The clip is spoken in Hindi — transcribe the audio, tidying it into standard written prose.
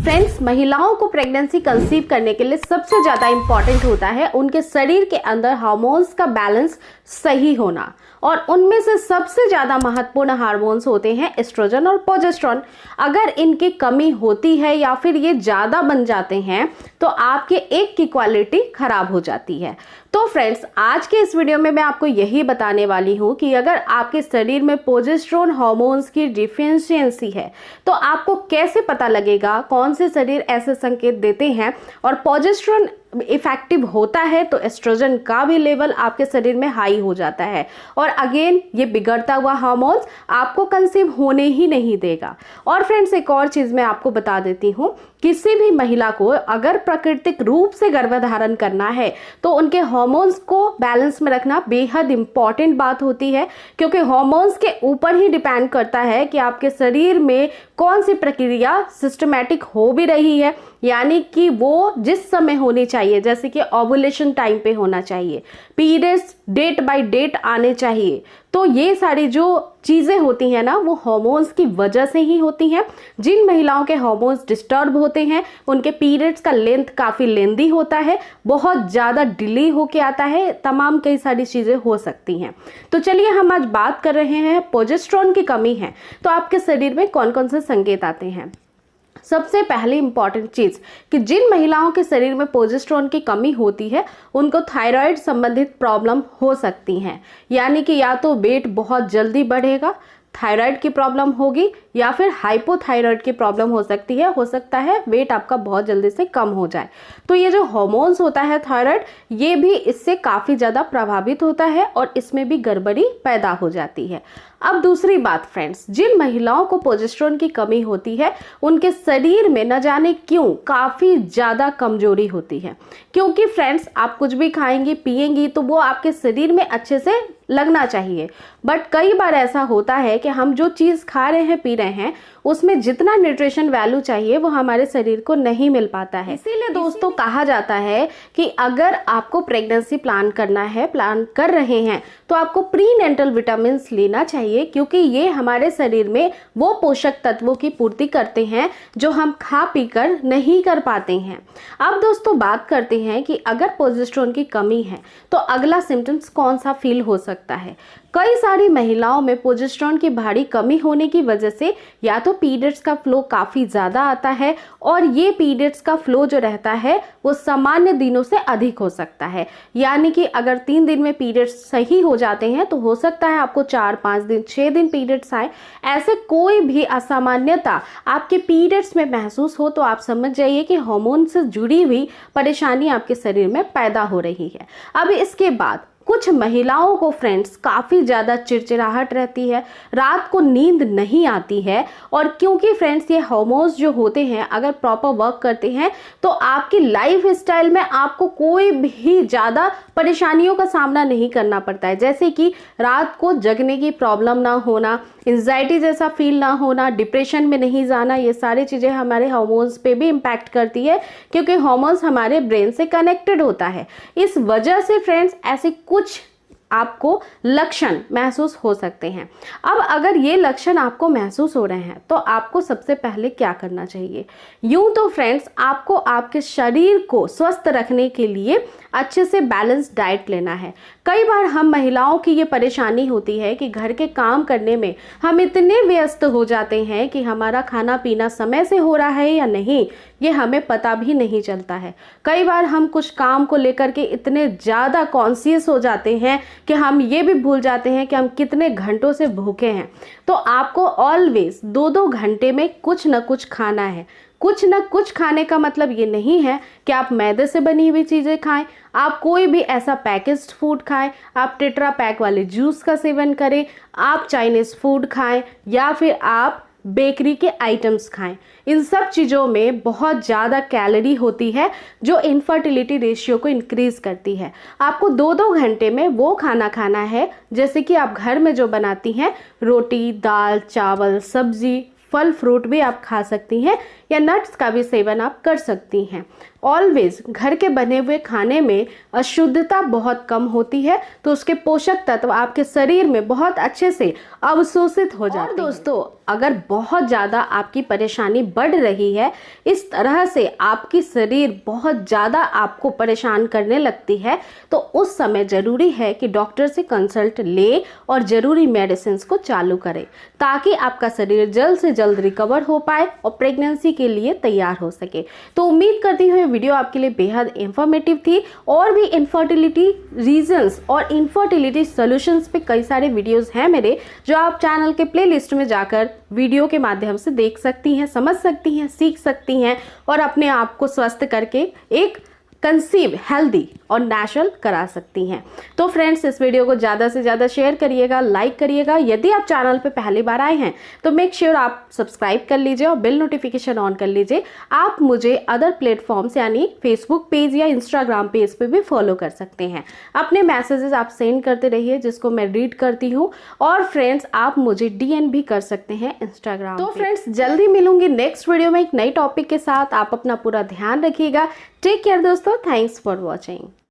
फ्रेंड्स, महिलाओं को प्रेगनेंसी कंसीव करने के लिए सबसे ज़्यादा इम्पॉर्टेंट होता है उनके शरीर के अंदर हार्मोन्स का बैलेंस सही होना। और उनमें से सबसे ज़्यादा महत्वपूर्ण हार्मोन्स होते हैं एस्ट्रोजन और प्रोजेस्टेरोन। अगर इनकी कमी होती है या फिर ये ज़्यादा बन जाते हैं तो आपके एग की क्वालिटी खराब हो जाती है। तो फ्रेंड्स, आज के इस वीडियो में मैं आपको यही बताने वाली हूँ कि अगर आपके शरीर में प्रोजेस्टेरोन हार्मोन्स की डिफिशियंसी है तो आपको कैसे पता लगेगा, कौन से शरीर ऐसे संकेत देते हैं। और प्रोजेस्टेरोन इफेक्टिव होता है तो एस्ट्रोजन का भी लेवल आपके शरीर में हाई हो जाता है और अगेन ये बिगड़ता हुआ हार्मोन्स आपको कंसीव होने ही नहीं देगा। और फ्रेंड्स, एक और चीज़ मैं आपको बता देती हूँ, किसी भी महिला को अगर प्राकृतिक रूप से गर्भधारण करना है तो उनके हार्मोन्स को बैलेंस में रखना बेहद इंपॉर्टेंट बात होती है, क्योंकि हार्मोन्स के ऊपर ही डिपेंड करता है कि आपके शरीर में कौन सी प्रक्रिया सिस्टमैटिक हो भी रही है, यानी कि वो जिस समय होनी चाहिए, जैसे कि ओव्यूलेशन टाइम पे होना चाहिए, पीरियड्स डेट बाय डेट आने चाहिए। तो ये सारी जो चीज़ें होती हैं ना, वो हार्मोन्स की वजह से ही होती हैं। जिन महिलाओं के हार्मोन्स डिस्टर्ब होते हैं उनके पीरियड्स का लेंथ काफ़ी लेंदी होता है, बहुत ज़्यादा डिले होके आता है, तमाम कई सारी चीज़ें हो सकती हैं। तो चलिए हम आज बात कर रहे हैं प्रोजेस्टेरोन की कमी है तो आपके शरीर में कौन कौन से संकेत आते हैं। सबसे पहली इंपॉर्टेंट चीज़ कि जिन महिलाओं के शरीर में प्रोजेस्टेरोन की कमी होती है उनको थायराइड संबंधित प्रॉब्लम हो सकती हैं, यानी कि या तो वेट बहुत जल्दी बढ़ेगा, थायराइड की प्रॉब्लम होगी, या फिर हाइपोथायराइड की प्रॉब्लम हो सकती है। हो सकता है वेट आपका बहुत जल्दी से कम हो जाए। तो ये जो हार्मोन्स होता है थायराइड, ये भी इससे काफ़ी ज़्यादा प्रभावित होता है और इसमें भी गड़बड़ी पैदा हो जाती है। अब दूसरी बात फ्रेंड्स, जिन महिलाओं को प्रोजेस्टेरोन की कमी होती है उनके शरीर में न जाने क्यों काफ़ी ज़्यादा कमजोरी होती है, क्योंकि फ्रेंड्स आप कुछ भी खाएंगी पिएंगी तो वो आपके शरीर में अच्छे से लगना चाहिए, बट कई बार ऐसा होता है कि हम जो चीज़ खा रहे हैं पी रहे हैं उसमें जितना न्यूट्रिशन वैल्यू चाहिए वो हमारे शरीर को नहीं मिल पाता है। इसीलिए दोस्तों कहा जाता है कि अगर आपको प्रेगनेंसी प्लान करना है, प्लान कर रहे हैं, तो आपको प्रीनेंटल विटामिन लेना चाहिए, क्योंकि ये हमारे शरीर में वो पोषक तत्वों की पूर्ति करते हैं जो हम खा पी कर नहीं कर पाते हैं। अब दोस्तों बात करते हैं कि अगर प्रोजेस्टेरोन की कमी है तो अगला सिम्टम्स कौन सा फील हो सकता है। कई सारी महिलाओं में प्रोजेस्टेरोन की भारी कमी होने की वजह से या तो पीरियड्स का फ्लो काफ़ी ज़्यादा आता है, और ये पीरियड्स का फ्लो जो रहता है वो सामान्य दिनों से अधिक हो सकता है, यानी कि अगर 3 दिन में पीरियड्स सही हो जाते हैं तो हो सकता है आपको 4-5 दिन 6 दिन पीरियड्स आए। ऐसे कोई भी असामान्यता आपके पीरियड्स में महसूस हो तो आप समझ जाइए कि हार्मोन से जुड़ी हुई परेशानी आपके शरीर में पैदा हो रही है। अब इसके बाद कुछ महिलाओं को फ्रेंड्स काफ़ी ज़्यादा चिड़चिड़ाहट रहती है, रात को नींद नहीं आती है, और क्योंकि फ्रेंड्स ये हार्मोन्स जो होते हैं अगर प्रॉपर वर्क करते हैं तो आपकी लाइफ स्टाइल में आपको कोई भी ज़्यादा परेशानियों का सामना नहीं करना पड़ता है, जैसे कि रात को जगने की प्रॉब्लम ना होना, एंजाइटी जैसा फील ना होना, डिप्रेशन में नहीं जाना। ये सारी चीज़ें हमारे हार्मोन्स पे भी इम्पैक्ट करती है, क्योंकि हार्मोन्स हमारे ब्रेन से कनेक्टेड होता है। इस वजह से फ्रेंड्स ऐसे कुछ आपको लक्षण महसूस हो सकते हैं। अब अगर ये लक्षण आपको महसूस हो रहे हैं तो आपको सबसे पहले क्या करना चाहिए। यूं तो फ्रेंड्स आपको आपके शरीर को स्वस्थ रखने के लिए अच्छे से बैलेंस डाइट लेना है। कई बार हम महिलाओं की ये परेशानी होती है कि घर के काम करने में हम इतने व्यस्त हो जाते हैं कि हमारा खाना पीना समय से हो रहा है या नहीं ये हमें पता भी नहीं चलता है। कई बार हम कुछ काम को लेकर के इतने ज़्यादा कॉन्शियस हो जाते हैं कि हम ये भी भूल जाते हैं कि हम कितने घंटों से भूखे हैं। तो आपको ऑलवेज 2-2 घंटे में कुछ न कुछ खाना है। कुछ न कुछ खाने का मतलब ये नहीं है कि आप मैदे से बनी हुई चीज़ें खाएं, आप कोई भी ऐसा पैकेज्ड फूड खाएं, आप टेट्रा पैक वाले जूस का सेवन करें, आप चाइनीज़ फूड खाएं, या फिर आप बेकरी के आइटम्स खाएं। इन सब चीज़ों में बहुत ज़्यादा कैलोरी होती है जो इनफर्टिलिटी रेशियो को इंक्रीज करती है। आपको 2-2 घंटे में वो खाना खाना है जैसे कि आप घर में जो बनाती हैं, रोटी, दाल, चावल, सब्जी, फल फ्रूट भी आप खा सकती हैं, या नट्स का भी सेवन आप कर सकती हैं। ऑलवेज घर के बने हुए खाने में अशुद्धता बहुत कम होती है, तो उसके पोषक तत्व आपके शरीर में बहुत अच्छे से अवशोषित हो जाते हैं। दोस्तों अगर बहुत ज़्यादा आपकी परेशानी बढ़ रही है, इस तरह से आपकी शरीर बहुत ज़्यादा आपको परेशान करने लगती है, तो उस समय ज़रूरी है कि डॉक्टर से कंसल्ट ले और ज़रूरी मेडिसिन को चालू करें, ताकि आपका शरीर जल्द से जल्द रिकवर हो पाए और प्रेगनेंसी के लिए तैयार हो सके। तो उम्मीद करती हूँ ये वीडियो आपके लिए बेहद इंफॉर्मेटिव थी। और भी इनफर्टिलिटी रीजंस और इनफर्टिलिटी सॉल्यूशंस पे कई सारे वीडियोस हैं मेरे, जो आप चैनल के प्लेलिस्ट में जाकर वीडियो के माध्यम से देख सकती हैं, समझ सकती हैं, सीख सकती हैं और अपने आप को स्वस्थ करके एक कंसीव हेल्दी और नेचुरल करा सकती हैं। तो फ्रेंड्स, इस वीडियो को ज़्यादा से ज़्यादा शेयर करिएगा, लाइक करिएगा। यदि आप चैनल पे पहली बार आए हैं तो मेक श्योर आप सब्सक्राइब कर लीजिए और बिल नोटिफिकेशन ऑन कर लीजिए। आप मुझे अदर प्लेटफॉर्म्स यानी फेसबुक पेज या इंस्टाग्राम पेज पे भी फॉलो कर सकते हैं। अपने मैसेजेस आप सेंड करते रहिए, जिसको मैं रीड करती हूँ। और फ्रेंड्स, आप मुझे DM भी कर सकते हैं इंस्टाग्राम। तो फ्रेंड्स, जल्दी मिलूंगी नेक्स्ट वीडियो में एक नई टॉपिक के साथ। आप अपना पूरा ध्यान रखिएगा। टेक केयर दोस्तों। Thanks for watching.